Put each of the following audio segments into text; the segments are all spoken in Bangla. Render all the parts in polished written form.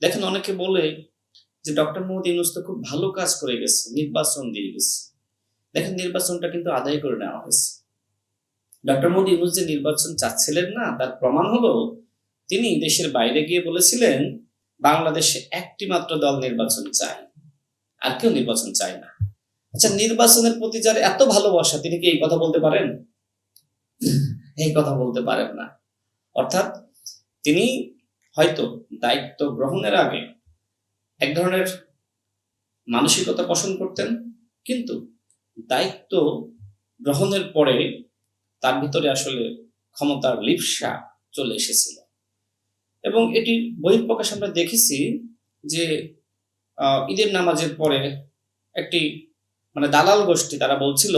দেখেন, অনেকে বলে যে ডক্টর মোহাম্মদ ইউনূস তো খুব ভালো কাজ করে গেছে, নির্বাচন দিয়ে গেছে। দেখেন, নির্বাচনটা কিন্তু আদায় করে নেওয়া হয়েছে। ডক্টর মোহাম্মদ ইউনূস যে নির্বাচন চাচ্ছিলেন না, তার প্রমাণ হলো তিনি দেশের বাইরে গিয়ে বলেছিলেন বাংলাদেশে একটি মাত্র দল নির্বাচন চায়, আর কেউ নির্বাচন চায় না। আচ্ছা, নির্বাচনের প্রতি যার এত ভালোবাসা, তিনি কি এই কথা বলতে পারেন? এই কথা বলতে পারেন না। অর্থাৎ তিনি হয়তো দায়িত্ব গ্রহণের আগে এক ধরনের মানসিকতা পোষণ করতেন, কিন্তু দায়িত্ব গ্রহণের পরে তার ভিতরে আসলে ক্ষমতার লিপ্সা চলে এসেছিল। এবং এটির বহিঃপ্রকাশ আমরা দেখেছি যে ঈদের নামাজের পরে একটি দালাল গোষ্ঠী, তারা বলছিল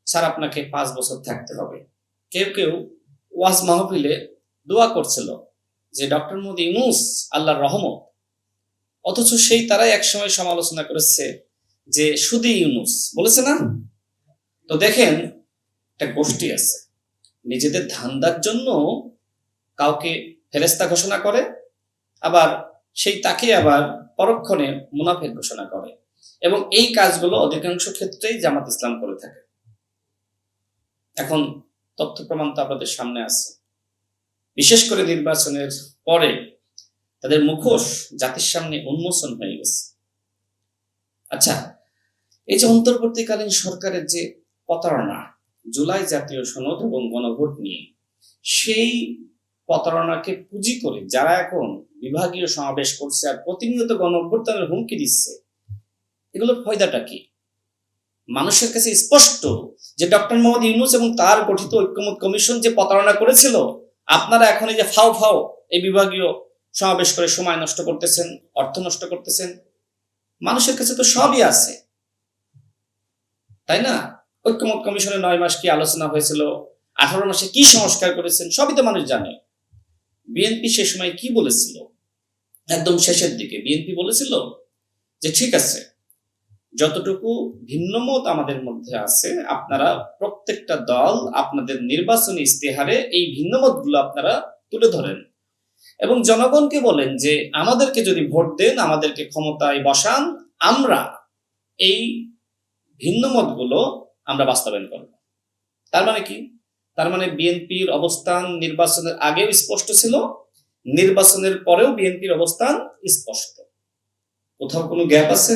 স্যার আপনাকে 5 বছর থাকতে হবে। কেউ কেউ ওয়াজ মাহফিলে দোয়া করছিল যে ডক্টর মোহাম্মদ ইউনূস আল্লাহর রহমত, অথচ সেই তারাই একসময় সমালোচনা করেছে যে শুধু ইউনূস বলেছে না। তো দেখেন, একটা গোষ্ঠী আছে নিজেদের ধান্দার জন্য কাউকে ফেরেশতা ঘোষণা করে, আবার সেই তাকে আবার পরক্ষণে মুনাফিক ঘোষণা করে, এবং এই কাজগুলো অধিকাংশ ক্ষেত্রেই জামাত ইসলাম করে থাকে। এখন তথ্য প্রমাণ তো আপনাদের সামনে আছে। বিশেষ করে নির্বাচনের পরে তাদের মুখোশ জাতির সামনে উন্মোচন হয়ে গেছে। আচ্ছা, এই যে অন্তর্বর্তীকালীন সরকারের যে প্রতারণা জুলাই জাতীয় সনদ এবং গণভোট নিয়ে, সেই প্রতারণাকে পুঁজি করে যারা এখন বিভাগীয় সমাবেশ করছে আর প্রতিনিয়ত গণঅভ্যুত্থানের হুমকি দিচ্ছে, এগুলোর ফায়দাটা কি? মানুষের কাছে স্পষ্ট যে ডক্টর মোহাম্মদ ইউনূস এবং তার গঠিত ঐক্যমত কমিশন যে প্রতারণা করেছিল, আপনারা এখন এই যে ফাও ফাও এই বিভাগীয় সমাবেশ করে সময় নষ্ট করতেছেন, অর্থ নষ্ট করতেছেন। মানুষের কাছে তো সবই আছে, তাই না? ঐক্যমত কমিশনে 9 মাস কি আলোচনা হয়েছিল, 18 মাসে কি সংস্কার করেছেন, সবই তো মানুষ জানে। বিএনপি সে সময় কি বলেছিল? একদম শেষের দিকে বিএনপি বলেছিল যে ঠিক আছে, যতটুকু ভিন্নমত আমাদের মধ্যে আছে, আপনারা প্রত্যেকটা দল আপনাদের নির্বাচনী ইস্তেহারে এই ভিন্নমতগুলো আপনারা তুলে ধরেন এবং জনগণকে বলেন যে আমাদেরকে যদি ভোট দেন, আমাদেরকে ক্ষমতায় বসান, আমরা এই ভিন্নমতগুলো আমরা বাস্তবায়ন করব। তার মানে কি? তার মানে বিএনপির অবস্থান নির্বাচনের আগেও স্পষ্ট ছিল, নির্বাচনের পরেও বিএনপির অবস্থান স্পষ্ট। কোথাও কোনো গ্যাপ আছে?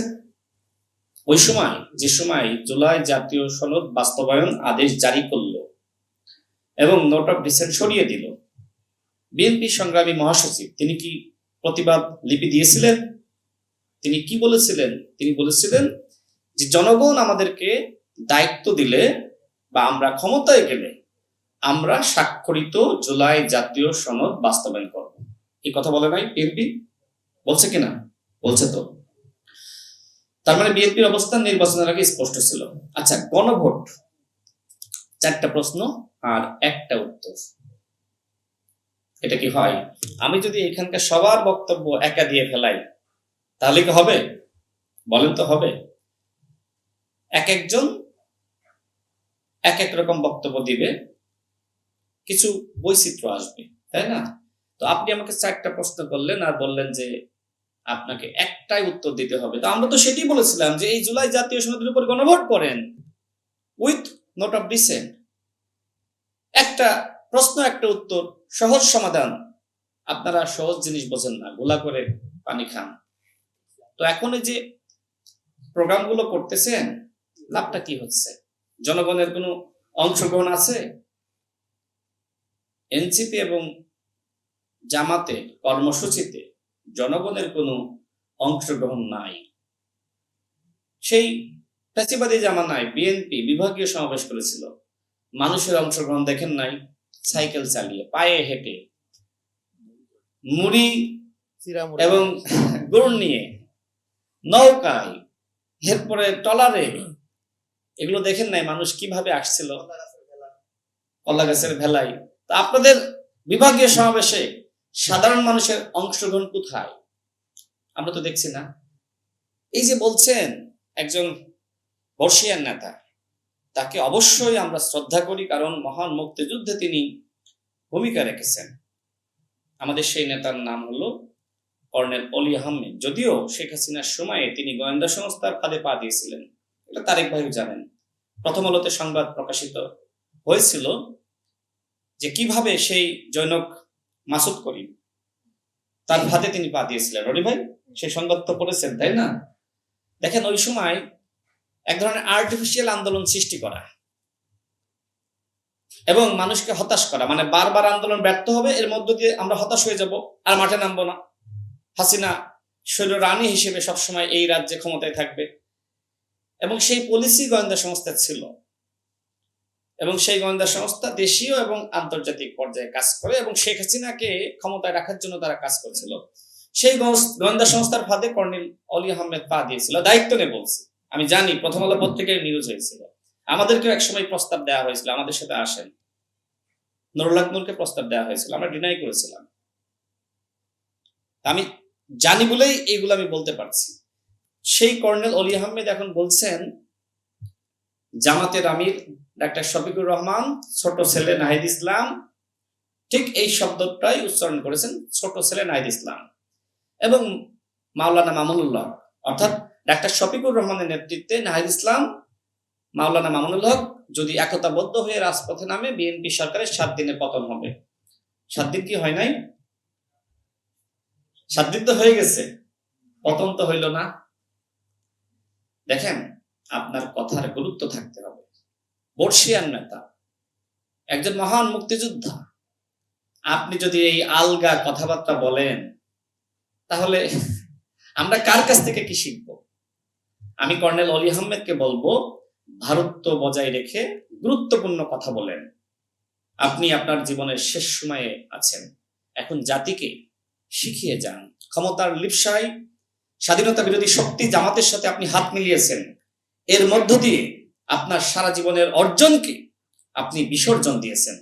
ওই সময়, যে সময় জুলাই জাতীয় সনদ বাস্তবায়ন আদেশ জারি করলো এবং নোট অফ ডিসেন্ট সরিয়ে দিল, বিএনপি সংগ্রামী মহাসচিব তিনি কি প্রতিবাদ লিপি দিয়েছিলেন? তিনি কি বলেছিলেন? তিনি বলেছিলেন যে জনগণ আমাদেরকে দায়িত্ব দিলে বা আমরা ক্ষমতায় গেলে আমরা স্বাক্ষরিত জুলাই জাতীয় সনদ বাস্তবায়ন করব। এই কথা বলে নাই বিএনপি? বলছে কিনা? বলছে তো। তার মানে বিএনপির অবস্থান নির্বাচনের আগে স্পষ্ট ছিল। আচ্ছা, গণভোট, 4টা প্রশ্ন আর একটা উত্তর, এটা কি হয়? আমি যদি এখানকার সবার বক্তব্য একা দিয়ে ফেলাই তাহলে কি হবে? বলেন তো হবে? এক একজন এক এক রকম বক্তব্য দিবে, কিছু বৈচিত্র্য আসবে, তাই না? তো আপনি আমাকে 4টা প্রশ্ন করলেন আর বললেন যে আপনাকে একটাই উত্তর দিতে হবে। তো আমরা তো সেটাই বলেছিলাম যে এই জুলাই জাতীয় সনদের উপর গণভোট করেন উইথ নোট অফ ডিসেন্ট। একটা প্রশ্ন, একটা উত্তর, সহজ সমাধান। আপনারা সহজ জিনিস বোঝেন না, গোলা করে পানি খান। তো এখন এই যে প্রোগ্রামগুলো করতেছেন, লাভটা কি হচ্ছে? জনগণের কোনো অংশগ্রহণ আছে? এনসিপি এবং জামাতে কর্মসূচিতে জনগণের কোনো অংশগ্রহণ নাই। সেই ফ্যাসিবাদী জামানায় বিএনপি বিভাগীয় সমাবেশ করেছিল, মানুষের অংশগ্রহণ দেখেন নাই? সাইকেল চালিয়ে, পায়ে হেঁটে, মুড়ি এবং গুড় নিয়ে, নৌকায়, এরপরে ট্রলারে, এগুলো দেখেন নাই মানুষ কিভাবে আসছিল? কলা গাছের ভেলায়। তা আপনাদের বিভাগীয় সমাবেশে সাধারণ মানুষের অংশগ্রহণ কোথায়? আমরা তো দেখছি না। এই যে বলছেন একজন বর্ষিয়ান নেতা, তাকে অবশ্যই আমরা শ্রদ্ধা করি, কারণ মহান মুক্তিযুদ্ধে তিনি ভূমিকা রেখেছেন। আমাদের সেই নেতার নাম হলো কর্নেল অলি আহমেদ, যদিও শেখ হাসিনার সময়ে তিনি গোয়েন্দা সংস্থার ফাঁদে পা দিয়েছিলেন, এটা তারেক ভাই জানেন। প্রথম আলোতে সংবাদ প্রকাশিত হয়েছিল যে কিভাবে সেই জনক মাসুদ করিম তার ফাঁদে তিনি পা দিয়েছিলেন। রনি ভাই সেই সংবাদ তো পড়েছেন, তাই না? দেখেন, ওই সময় এক ধরনের আর্টিফিশিয়াল আন্দোলন সৃষ্টি করা এবং মানুষকে হতাশ করা, মানে বারবার আন্দোলন ব্যর্থ হবে, এর মধ্য দিয়ে আমরা হতাশ হয়ে যাব, আর মাঠে নামবো না, হাসিনা শৈল রানী হিসেবে সবসময় এই রাজ্যে ক্ষমতায় থাকবে। এবং সেই পলিসি গোয়েন্দা সংস্থা ছিল, এবং সেই গোয়েন্দা সংস্থা দেশীয় এবং আন্তর্জাতিক পর্যায়ে কাজ করে, এবং শেখ হাসিনাকে ক্ষমতায় রাখার জন্য তারা কাজ করেছিল। সেই গোয়েন্দা সংস্থার ফাঁদে কর্নেল অলি আহমেদ পা দিয়েছিল। দায়িত্ব নিয়ে বলছি, আমি জানি প্রথম আলো পত্রিকায় নিউজ হয়েছিল, আমাদেরকেও একসময় প্রস্তাব দেওয়া হয়েছিল আমাদের সাথে আসেন, নুরুল হক নূরকে প্রস্তাব দেওয়া হয়েছিল, আমরা ডিনাই করেছিলাম। আমি জানি বলেই এইগুলো আমি বলতে পারছি। সেই কর্নেল অলি আহমেদ এখন বলছেন জামাতের আমির ডাক্তার শফিকুর রহমান, ছোট ছেলে নাহিদ ইসলাম, ঠিক এই শব্দটাই উচ্চারণ করেছেন, ছোট ছেলে নাহিদ ইসলাম, এবং মাওলানা মামুনুল হক, অর্থাৎ ডাক্তার শফিকুর রহমানের নেতৃত্বে নাহিদ ইসলাম, মাওলানা মামুনুল হক যদি একতাবদ্ধ হয়ে রাজপথে নামে, বিএনপি সরকারের 7 দিনে পতন হবে। 7 দিন কি হয় নাই? 7 দিন তো হয়ে গেছে, পতন তো হইল না। দেখেন, আপনার কথার গুরুত্ব থাকতে হবে। বর্ষিয়ান নেতা, একজন মহান মুক্তিযোদ্ধা, আপনি যদি এই আলগা কথাবার্তা বলেন, তাহলে আমরা কার কাছ থেকে কি শিখব? আমি কর্নেল অলি আহমেদকে বলবো, ভারত বজায় রেখে গুরুত্বপূর্ণ কথা বলেন। আপনি আপনার জীবনের শেষ সময়ে আছেন, এখন জাতিকে শিখিয়ে যান। ক্ষমতার লিপ্সায় স্বাধীনতা বিরোধী শক্তি জামাতের সাথে আপনি হাত মিলিয়েছেন, এর মধ্য দিয়ে আপনার সারা জীবনের অর্জনকে আপনি বিসর্জন দিয়েছেন।